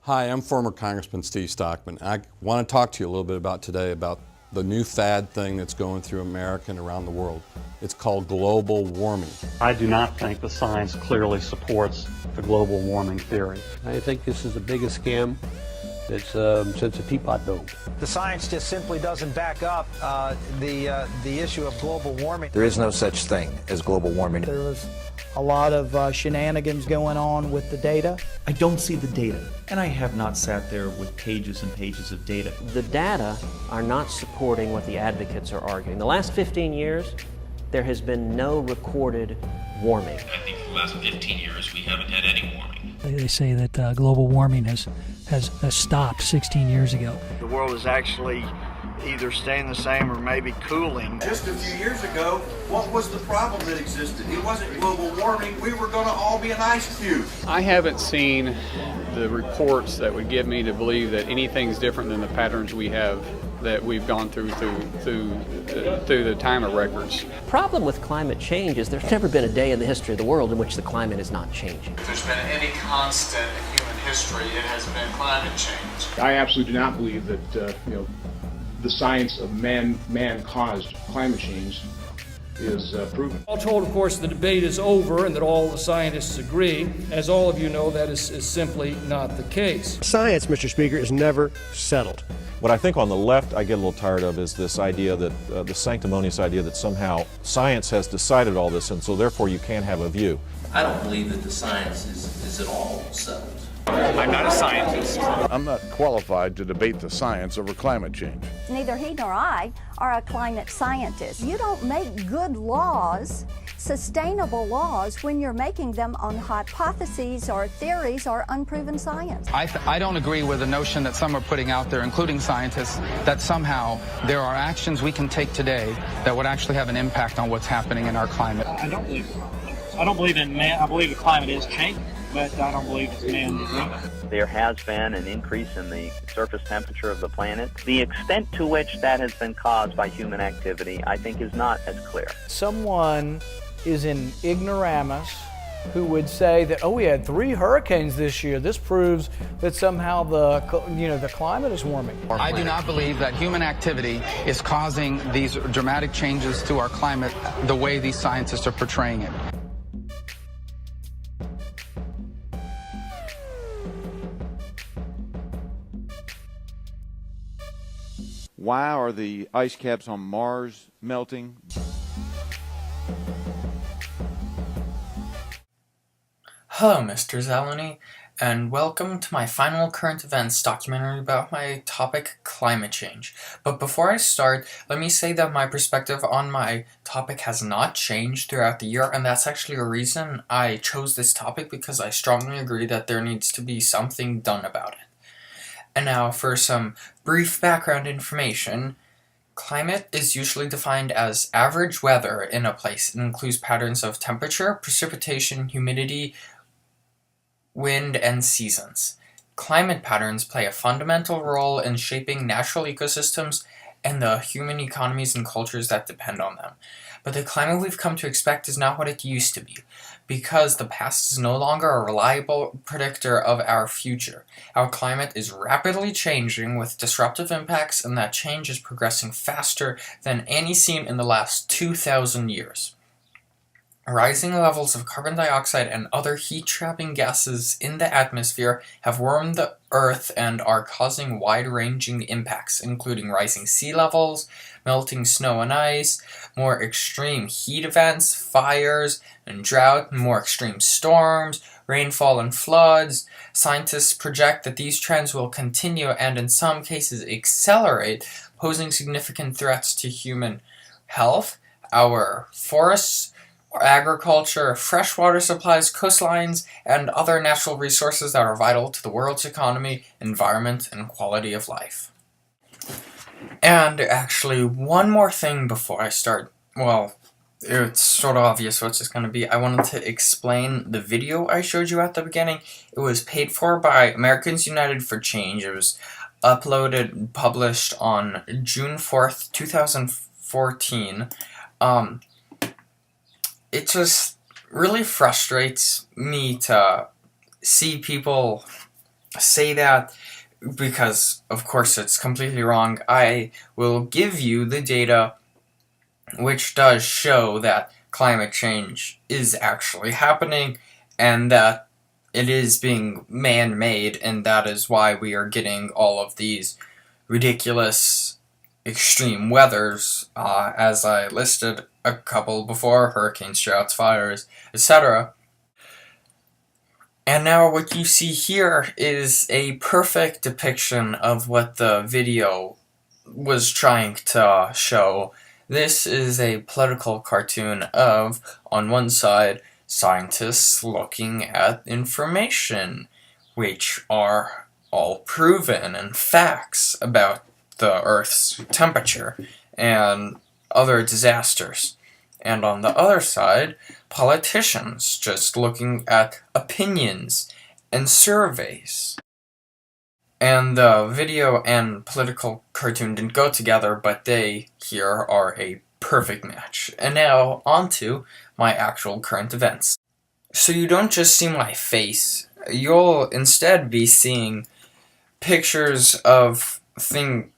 Hi, I'm former Congressman Steve Stockman. I want to talk to you a little bit about today about the new fad thing that's going through America and around the world. It's called global warming. I do not think the science clearly supports the global warming theory. I think this is the biggest scam that's since the Teapot Dome. The science just simply doesn't back up the issue of global warming. There is no such thing as global warming. There was a lot of shenanigans going on with the data. I don't see the data, and I have not sat there with pages and pages of data. The data are not supporting what the advocates are arguing. The last 15 years, there has been no recorded warming. I think for the last 15 years, we haven't had any warming. They say that global warming has stopped 16 years ago. The world is actually either staying the same or maybe cooling. Just a few years ago, what was the problem that existed? It wasn't global warming. We were going to all be an ice cube. I haven't seen the reports that would get me to believe that anything's different than the patterns we have that we've gone through the time of records. Problem with climate change is there's never been a day in the history of the world in which the climate is not changing. If there's been any constant in human history, it has been climate change. I absolutely do not believe that the science of man-caused climate change is proven. All told, of course, the debate is over and that all the scientists agree. As all of you know, that is simply not the case. Science, Mr. Speaker, is never settled. What I think on the left I get a little tired of is this idea that, the sanctimonious idea that somehow science has decided all this and so therefore you can't have a view. I don't believe that the science is at all settled. I'm not a scientist. I'm not qualified to debate the science over climate change. Neither he nor I are a climate scientist. You don't make good laws, sustainable laws, when you're making them on hypotheses or theories or unproven science. I don't agree with the notion that some are putting out there, including scientists, that somehow there are actions we can take today that would actually have an impact on what's happening in our climate. I don't believe in man. I believe the climate is changing, but I don't believe it's man-driven. There has been an increase in the surface temperature of the planet. The extent to which that has been caused by human activity, I think, is not as clear. Someone is in ignoramus who would say that, oh, we had 3 hurricanes this year. This proves that somehow the climate is warming. I do not believe that human activity is causing these dramatic changes to our climate the way these scientists are portraying it. Why are the ice caps on Mars melting? Hello, Mr. Zeleny, and welcome to my final current events documentary about my topic, climate change. But before I start, let me say that my perspective on my topic has not changed throughout the year, and that's actually a reason I chose this topic, because I strongly agree that there needs to be something done about it. And now for some brief background information. Climate is usually defined as average weather in a place. It includes patterns of temperature, precipitation, humidity, wind, and seasons. Climate patterns play a fundamental role in shaping natural ecosystems and the human economies and cultures that depend on them. But the climate we've come to expect is not what it used to be, because the past is no longer a reliable predictor of our future. Our climate is rapidly changing with disruptive impacts, and that change is progressing faster than any seen in the last 2,000 years. Rising levels of carbon dioxide and other heat-trapping gases in the atmosphere have warmed the Earth and are causing wide-ranging impacts, including rising sea levels, melting snow and ice, more extreme heat events, fires and drought, more extreme storms, rainfall and floods. Scientists project that these trends will continue and in some cases accelerate, posing significant threats to human health, our forests, agriculture, freshwater supplies, coastlines, and other natural resources that are vital to the world's economy, environment, and quality of life. And actually, one more thing before I start. Well, it's sort of obvious what it's going to be. I wanted to explain the video I showed you at the beginning. It was paid for by Americans United for Change. It was uploaded and published on June 4th, 2014. It just really frustrates me to see people say that because, of course, it's completely wrong. I will give you the data which does show that climate change is actually happening and that it is being man-made, and that is why we are getting all of these ridiculous extreme weathers, as I listed a couple before: hurricanes, droughts, fires, etc. And now what you see here is a perfect depiction of what the video was trying to show. This is a political cartoon of, on one side, scientists looking at information, which are all proven and facts about the Earth's temperature and other disasters. And on the other side, politicians just looking at opinions and surveys. And the video and political cartoon didn't go together, but they here are a perfect match. And now, on to my actual current events. So you don't just see my face, you'll instead be seeing pictures of things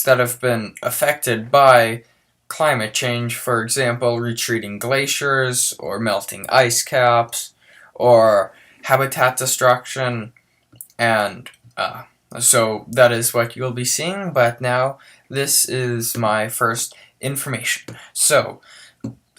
that have been affected by climate change, for example, retreating glaciers, or melting ice caps, or habitat destruction, and so that is what you'll be seeing, but now this is my first information. So,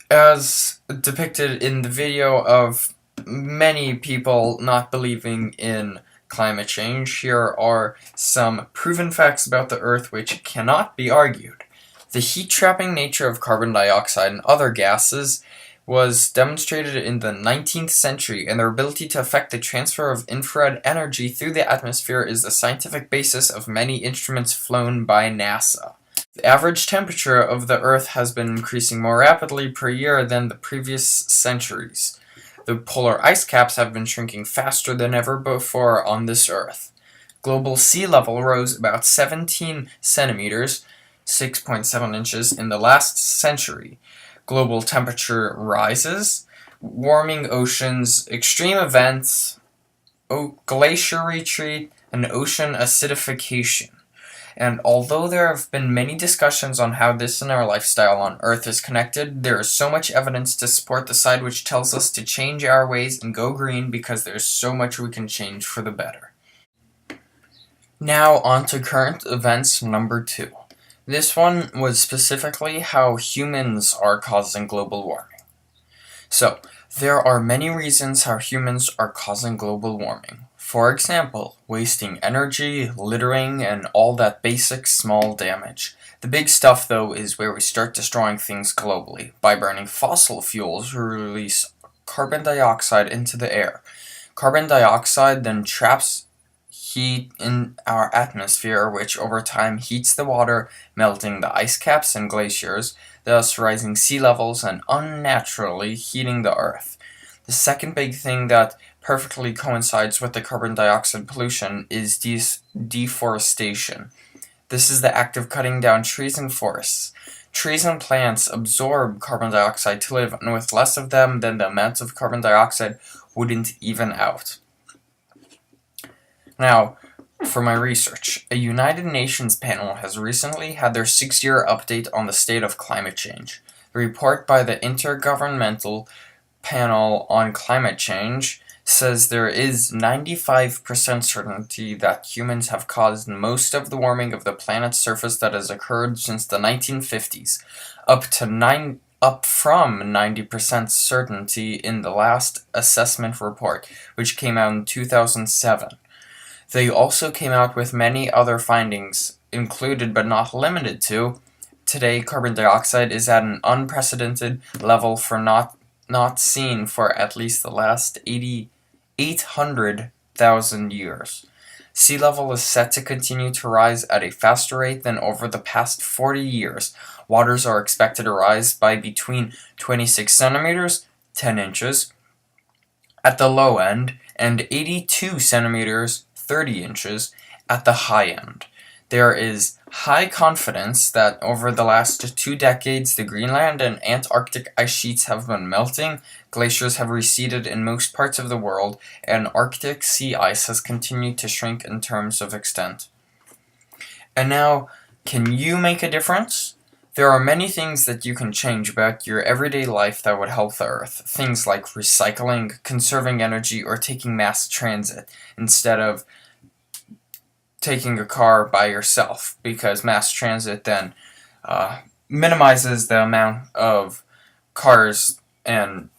as depicted in the video of many people not believing in climate change, here are some proven facts about the Earth which cannot be argued. The heat-trapping nature of carbon dioxide and other gases was demonstrated in the 19th century, and their ability to affect the transfer of infrared energy through the atmosphere is the scientific basis of many instruments flown by NASA. The average temperature of the Earth has been increasing more rapidly per year than the previous centuries. The polar ice caps have been shrinking faster than ever before on this Earth. Global sea level rose about 17 centimeters, 6.7 inches, in the last century. Global temperature rises, warming oceans, extreme events, glacier retreat, and ocean acidification. And although there have been many discussions on how this and our lifestyle on Earth is connected, there is so much evidence to support the side which tells us to change our ways and go green, because there's so much we can change for the better. Now on to current events number 2. This one was specifically how humans are causing global warming. So, there are many reasons how humans are causing global warming. For example, wasting energy, littering, and all that basic small damage. The big stuff, though, is where we start destroying things globally. By burning fossil fuels, we release carbon dioxide into the air. Carbon dioxide then traps heat in our atmosphere, which over time heats the water, melting the ice caps and glaciers, thus rising sea levels and unnaturally heating the Earth. The second big thing that perfectly coincides with the carbon dioxide pollution is deforestation. This is the act of cutting down trees and forests. Trees and plants absorb carbon dioxide to live, and with less of them, then the amount of carbon dioxide wouldn't even out. Now, for my research, a United Nations panel has recently had their 6-year update on the state of climate change. The report by the Intergovernmental Panel on Climate Change says there is 95% certainty that humans have caused most of the warming of the planet's surface that has occurred since the 1950s, up from 90% certainty in the last assessment report, which came out in 2007. They also came out with many other findings, included but not limited to: today carbon dioxide is at an unprecedented level for not seen for at least the last 800,000 years. Sea level is set to continue to rise at a faster rate than over the past 40 years. Waters are expected to rise by between 26 centimeters, 10 inches, at the low end, and 82 centimeters, 30 inches, at the high end. There is high confidence that over the last 2 decades, the Greenland and Antarctic ice sheets have been melting, glaciers have receded in most parts of the world, and Arctic sea ice has continued to shrink in terms of extent. And now, can you make a difference? There are many things that you can change about your everyday life that would help the Earth. Things like recycling, conserving energy, or taking mass transit instead of taking a car by yourself, because mass transit then minimizes the amount of cars and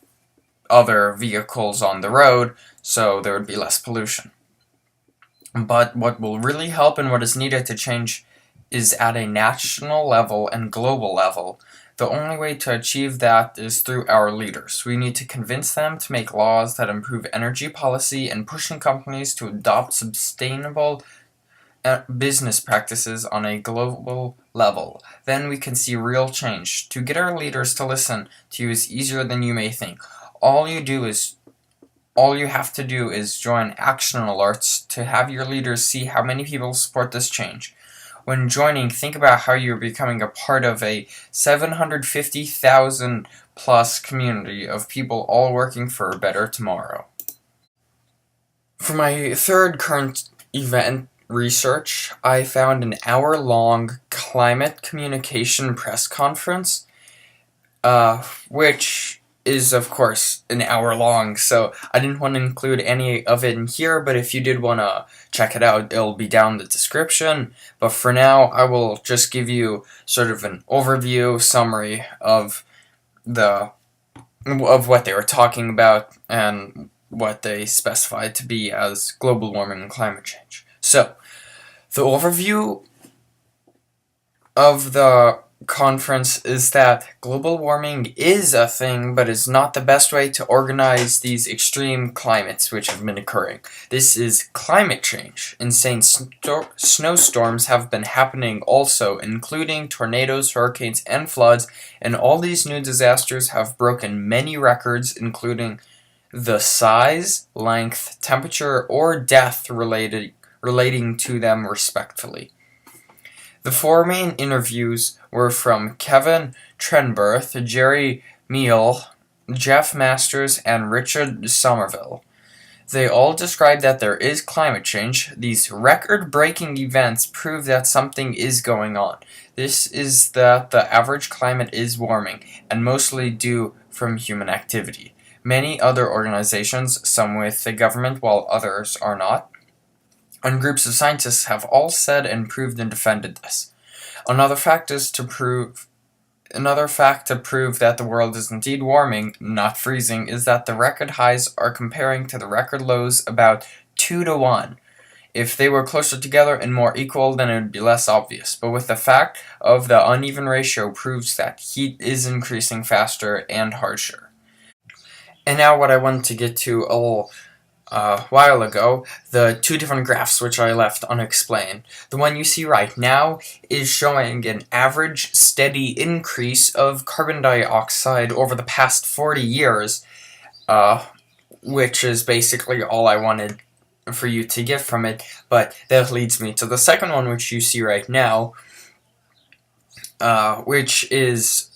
other vehicles on the road, so there would be less pollution. But what will really help and what is needed to change is at a national level and global level. The only way to achieve that is through our leaders. We need to convince them to make laws that improve energy policy and pushing companies to adopt sustainable business practices on a global level. Then we can see real change. To get our leaders to listen to you is easier than you may think. All you have to do is join Action Alerts to have your leaders see how many people support this change. When joining, think about how you're becoming a part of a 750,000 plus community of people all working for a better tomorrow. For my third current event research, I found an hour-long climate communication press conference, which is, of course, an hour long, so I didn't want to include any of it in here, but if you did want to check it out, it'll be down in the description. But for now, I will just give you sort of an overview, summary of what they were talking about and what they specified to be as global warming and climate change. So, the overview of the conference is that global warming is a thing, but is not the best way to organize these extreme climates which have been occurring. This is climate change. Insane snowstorms have been happening also, including tornadoes, hurricanes, and floods, and all these new disasters have broken many records, including the size, length, temperature, or death relating to them respectively. The 4 main interviews were from Kevin Trenberth, Jerry Meal, Jeff Masters, and Richard Somerville. They all described that there is climate change. These record-breaking events prove that something is going on. This is that the average climate is warming, and mostly due from human activity. Many other organizations, some with the government while others are not, and groups of scientists have all said and proved and defended this. Another fact to prove that the world is indeed warming, not freezing, is that the record highs are comparing to the record lows about 2 to 1. If they were closer together and more equal, then it would be less obvious. But with the fact of the uneven ratio proves that heat is increasing faster and harsher. And now what I wanted to get to a little while ago, the 2 different graphs which I left unexplained. The one you see right now is showing an average steady increase of carbon dioxide over the past 40 years, which is basically all I wanted for you to get from it, but that leads me to the second one which you see right now, which is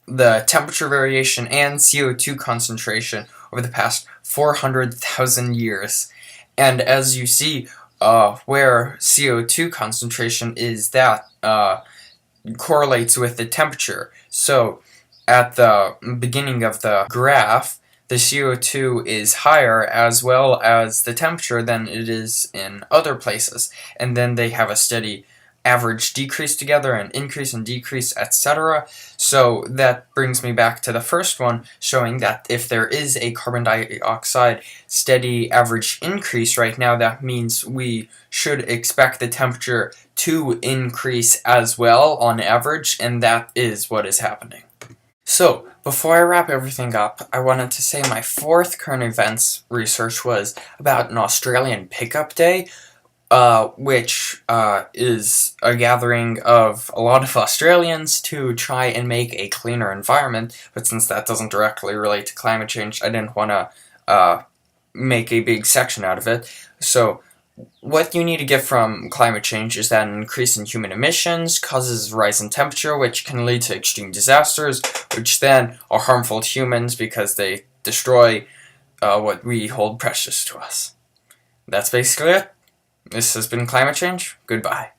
the temperature variation and CO2 concentration over the past 400,000 years. And as you see, where CO2 concentration is, that correlates with the temperature. So at the beginning of the graph, the CO2 is higher as well as the temperature than it is in other places. And then they have a steady average decrease together, and increase and decrease, etc. So that brings me back to the first one, showing that if there is a carbon dioxide steady average increase right now, that means we should expect the temperature to increase as well on average, and that is what is happening. So, before I wrap everything up, I wanted to say my 4th current events research was about an Australian pickup day, which is a gathering of a lot of Australians to try and make a cleaner environment, but since that doesn't directly relate to climate change, I didn't want to make a big section out of it. So what you need to get from climate change is that an increase in human emissions causes a rise in temperature, which can lead to extreme disasters, which then are harmful to humans because they destroy what we hold precious to us. That's basically it. This has been Climate Change. Goodbye.